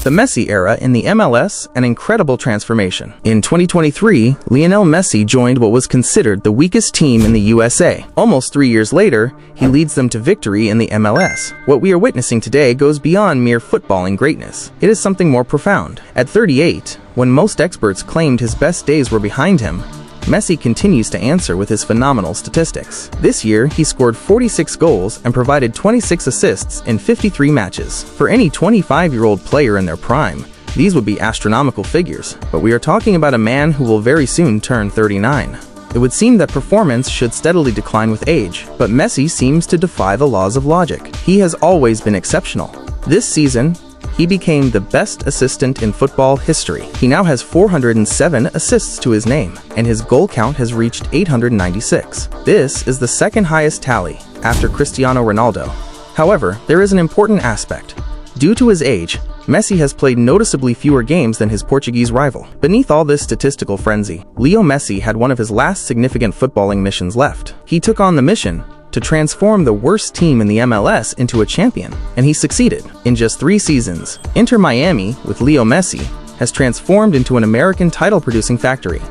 The Messi era in the MLS, an incredible transformation. In 2023, Lionel Messi joined what was considered the weakest team in the USA. Almost 3 years later, he leads them to victory in the MLS. What we are witnessing today goes beyond mere footballing greatness. It is something more profound. At 38, when most experts claimed his best days were behind him, Messi continues to answer with his phenomenal statistics. This year, he scored 46 goals and provided 26 assists in 53 matches. For any 25-year-old player in their prime, these would be astronomical figures, but we are talking about a man who will very soon turn 39. It would seem that performance should steadily decline with age, but Messi seems to defy the laws of logic. He has always been exceptional. This season, he became the best assistant in football history. He now has 407 assists to his name, and his goal count has reached 896. This is the second highest tally, after Cristiano Ronaldo. However, there is an important aspect. Due to his age, Messi has played noticeably fewer games than his Portuguese rival. Beneath all this statistical frenzy, Leo Messi had one of his last significant footballing missions left. He took on the mission to transform the worst team in the MLS into a champion, and he succeeded. In just 3 seasons, Inter Miami, with Leo Messi, has transformed into an American title-producing factory.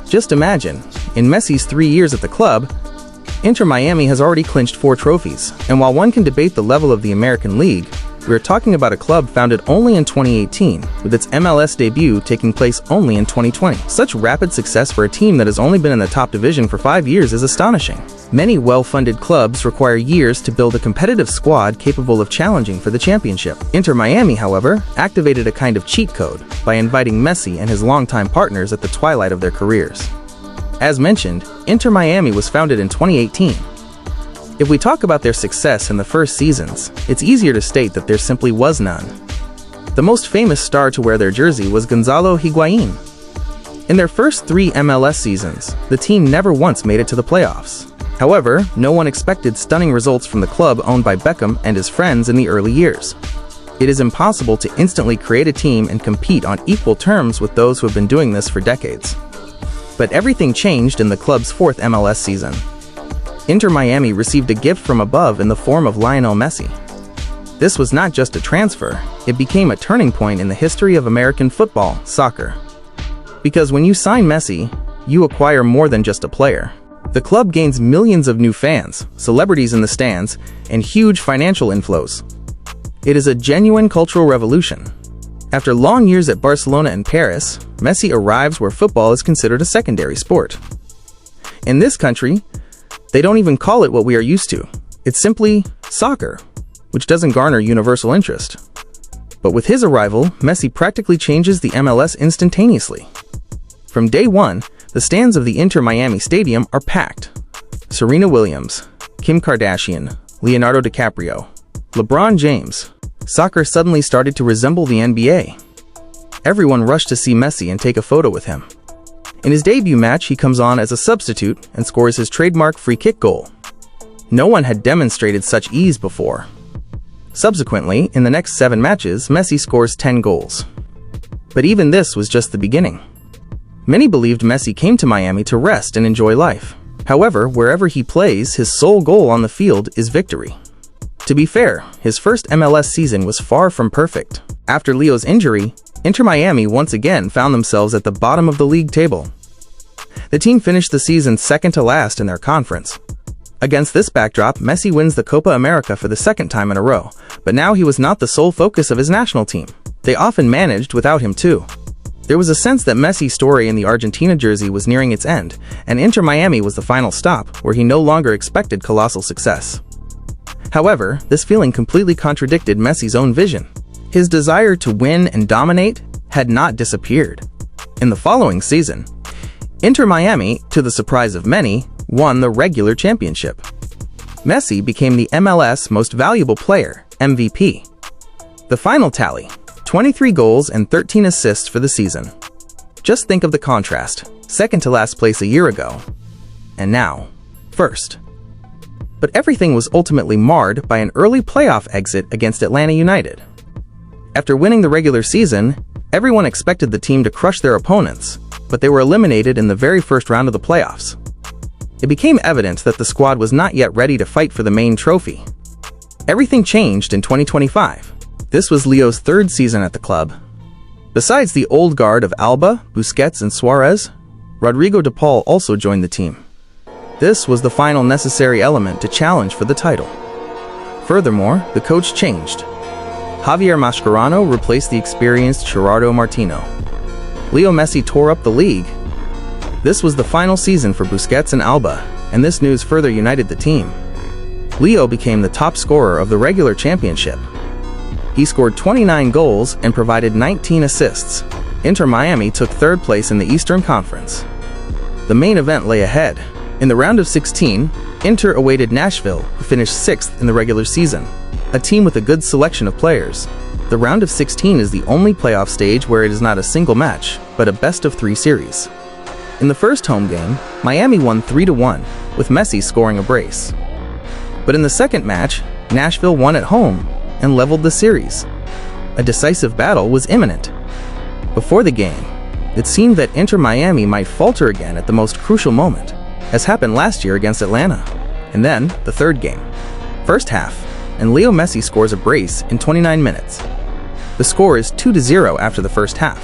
Just imagine, in Messi's 3 years at the club, Inter Miami has already clinched 4 trophies, and while one can debate the level of the American League, we are talking about a club founded only in 2018, with its MLS debut taking place only in 2020. Such rapid success for a team that has only been in the top division for 5 years is astonishing. Many well-funded clubs require years to build a competitive squad capable of challenging for the championship. Inter Miami, however, activated a kind of cheat code by inviting Messi and his longtime partners at the twilight of their careers. As mentioned, Inter Miami was founded in 2018. If we talk about their success in the first seasons, it's easier to state that there simply was none. The most famous star to wear their jersey was Gonzalo Higuain. In their first 3 MLS seasons, the team never once made it to the playoffs. However, no one expected stunning results from the club owned by Beckham and his friends in the early years. It is impossible to instantly create a team and compete on equal terms with those who have been doing this for decades. But everything changed in the club's 4th MLS season. Inter Miami received a gift from above in the form of Lionel Messi. This was not just a transfer, it became a turning point in the history of American football, soccer. Because when you sign Messi, you acquire more than just a player. The club gains millions of new fans, celebrities in the stands, and huge financial inflows. It is a genuine cultural revolution. After long years at Barcelona and Paris, Messi arrives where football is considered a secondary sport. In this country, they don't even call it what we are used to. It's simply soccer, which doesn't garner universal interest. But with his arrival, Messi practically changes the MLS instantaneously. From day one, the stands of the Inter Miami Stadium are packed. Serena Williams, Kim Kardashian, Leonardo DiCaprio, LeBron James. Soccer suddenly started to resemble the NBA. Everyone rushed to see Messi and take a photo with him. In his debut match, he comes on as a substitute and scores his trademark free kick goal. No one had demonstrated such ease before. Subsequently, in the next 7 matches, Messi scores 10 goals. But even this was just the beginning. Many believed Messi came to Miami to rest and enjoy life. However, wherever he plays, his sole goal on the field is victory. To be fair, his first MLS season was far from perfect. After Leo's injury, Inter Miami once again found themselves at the bottom of the league table. The team finished the season second to last in their conference. Against this backdrop, Messi wins the Copa America for the 2nd time in a row, but now he was not the sole focus of his national team. They often managed without him too. There was a sense that Messi's story in the Argentina jersey was nearing its end, and Inter Miami was the final stop, where he no longer expected colossal success. However, this feeling completely contradicted Messi's own vision. His desire to win and dominate had not disappeared. In the following season, Inter Miami, to the surprise of many, won the regular championship. Messi became the MLS Most Valuable Player, MVP. The final tally, 23 goals and 13 assists for the season. Just think of the contrast, second to last place a year ago, and now, first. But everything was ultimately marred by an early playoff exit against Atlanta United. After winning the regular season, everyone expected the team to crush their opponents, but they were eliminated in the very first round of the playoffs. It became evident that the squad was not yet ready to fight for the main trophy. Everything changed in 2025. This was Leo's third season at the club. Besides the old guard of Alba, Busquets, and Suarez, Rodrigo de Paul also joined the team. This was the final necessary element to challenge for the title. Furthermore, the coach changed. Javier Mascherano replaced the experienced Gerardo Martino. Leo Messi tore up the league. This was the final season for Busquets and Alba, and this news further united the team. Leo became the top scorer of the regular championship. He scored 29 goals and provided 19 assists. Inter Miami took third place in the Eastern Conference. The main event lay ahead. In the round of 16, Inter awaited Nashville, who finished 6th in the regular season, a team with a good selection of players. The round of 16 is the only playoff stage where it is not a single match, but a best-of-3 series. In the first home game, Miami won 3-1, with Messi scoring a brace. But in the second match, Nashville won at home and leveled the series. A decisive battle was imminent. Before the game, it seemed that Inter Miami might falter again at the most crucial moment, as happened last year against Atlanta. And then, the third game. First half, and Leo Messi scores a brace in 29 minutes. The score is 2-0 after the first half.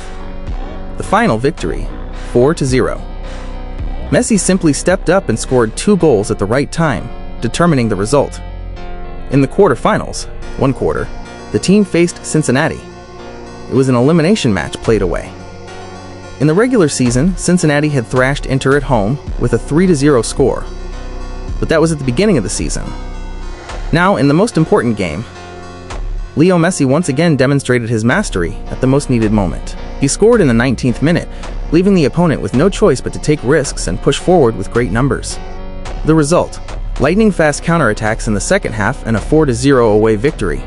The final victory, 4-0. Messi simply stepped up and scored 2 goals at the right time, determining the result. In the quarterfinals, one quarter, the team faced Cincinnati. It was an elimination match played away. In the regular season, Cincinnati had thrashed Inter at home with a 3-0 score. But that was at the beginning of the season. Now, in the most important game, Leo Messi once again demonstrated his mastery at the most needed moment. He scored in the 19th minute, leaving the opponent with no choice but to take risks and push forward with great numbers. The result: lightning-fast counterattacks in the second half and a 4-0 away victory.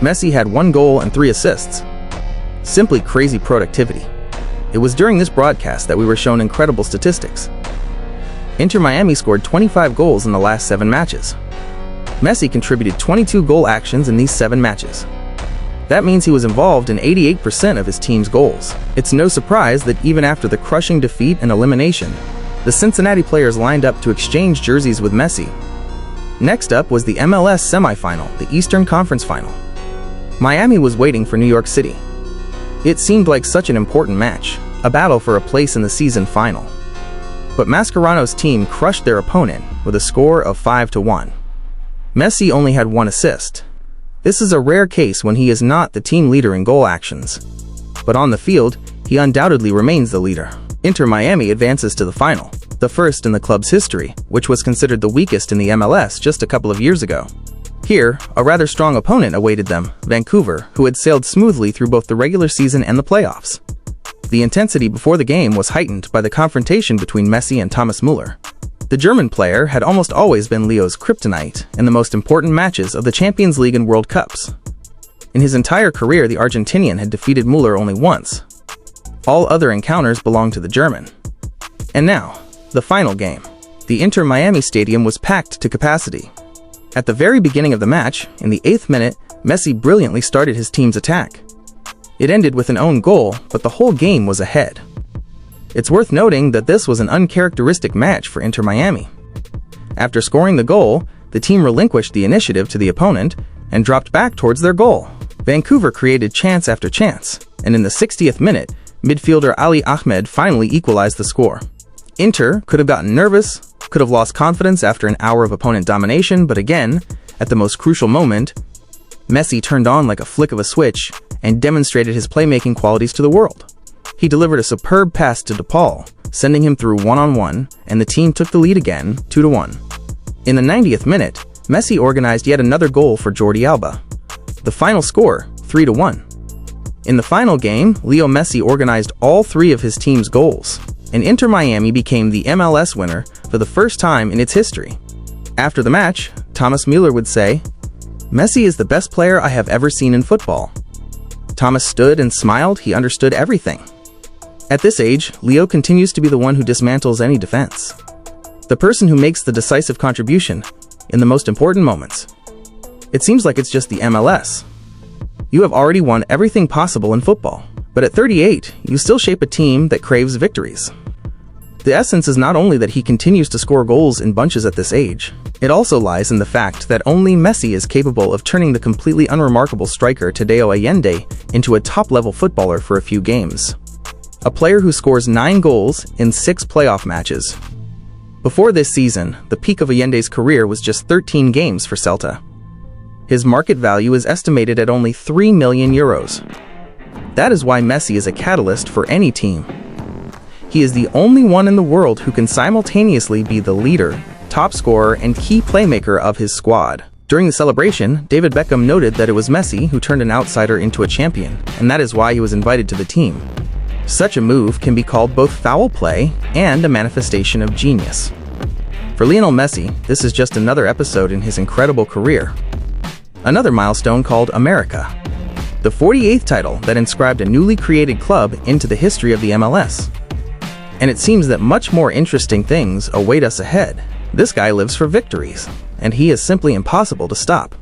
Messi had 1 goal and 3 assists. Simply crazy productivity. It was during this broadcast that we were shown incredible statistics. Inter Miami scored 25 goals in the last 7 matches. Messi contributed 22 goal actions in these 7 matches. That means he was involved in 88% of his team's goals. It's no surprise that even after the crushing defeat and elimination, the Cincinnati players lined up to exchange jerseys with Messi. Next up was the MLS semifinal, the Eastern Conference Final. Miami was waiting for New York City. It seemed like such an important match, a battle for a place in the season final. But Mascherano's team crushed their opponent with a score of 5-1. Messi only had 1 assist. This is a rare case when he is not the team leader in goal actions. But on the field, he undoubtedly remains the leader. Inter Miami advances to the final, the first in the club's history, which was considered the weakest in the MLS just a couple of years ago. Here, a rather strong opponent awaited them, Vancouver, who had sailed smoothly through both the regular season and the playoffs. The intensity before the game was heightened by the confrontation between Messi and Thomas Müller. The German player had almost always been Leo's kryptonite in the most important matches of the Champions League and World Cups. In his entire career, the Argentinian had defeated Müller only once. All other encounters belonged to the German. And now, the final game. The Inter Miami stadium was packed to capacity. At the very beginning of the match, in the 8th minute, Messi brilliantly started his team's attack. It ended with an own goal, but the whole game was ahead. It's worth noting that this was an uncharacteristic match for Inter Miami. After scoring the goal, the team relinquished the initiative to the opponent and dropped back towards their goal. Vancouver created chance after chance, and in the 60th minute, midfielder Ali Ahmed finally equalized the score. Inter could have gotten nervous, could have lost confidence after an hour of opponent domination, but again, at the most crucial moment, Messi turned on like a flick of a switch and demonstrated his playmaking qualities to the world. He delivered a superb pass to de Paul, sending him through 1-on-1, and the team took the lead again, 2-1. In the 90th minute, Messi organized yet another goal for Jordi Alba. The final score, 3-1. In the final game, Leo Messi organized all 3 of his team's goals, and Inter Miami became the MLS winner for the first time in its history. After the match, Thomas Müller would say, "Messi is the best player I have ever seen in football." Thomas stood and smiled. He understood everything. At this age, Leo continues to be the one who dismantles any defense. The person who makes the decisive contribution in the most important moments. It seems like it's just the MLS. You have already won everything possible in football, but at 38, you still shape a team that craves victories. The essence is not only that he continues to score goals in bunches at this age, it also lies in the fact that only Messi is capable of turning the completely unremarkable striker Tadeo Allende into a top-level footballer for a few games. A player who scores 9 goals in 6 playoff matches. Before this season, the peak of Allende's career was just 13 games for Celta. His market value is estimated at only €3 million. That is why Messi is a catalyst for any team. He is the only one in the world who can simultaneously be the leader, top scorer, and key playmaker of his squad. During the celebration, David Beckham noted that it was Messi who turned an outsider into a champion, and that is why he was invited to the team. Such a move can be called both foul play and a manifestation of genius. For Lionel Messi, this is just another episode in his incredible career. Another milestone called America, the 48th title that inscribed a newly created club into the history of the MLS. And it seems that much more interesting things await us ahead. This guy lives for victories, and he is simply impossible to stop.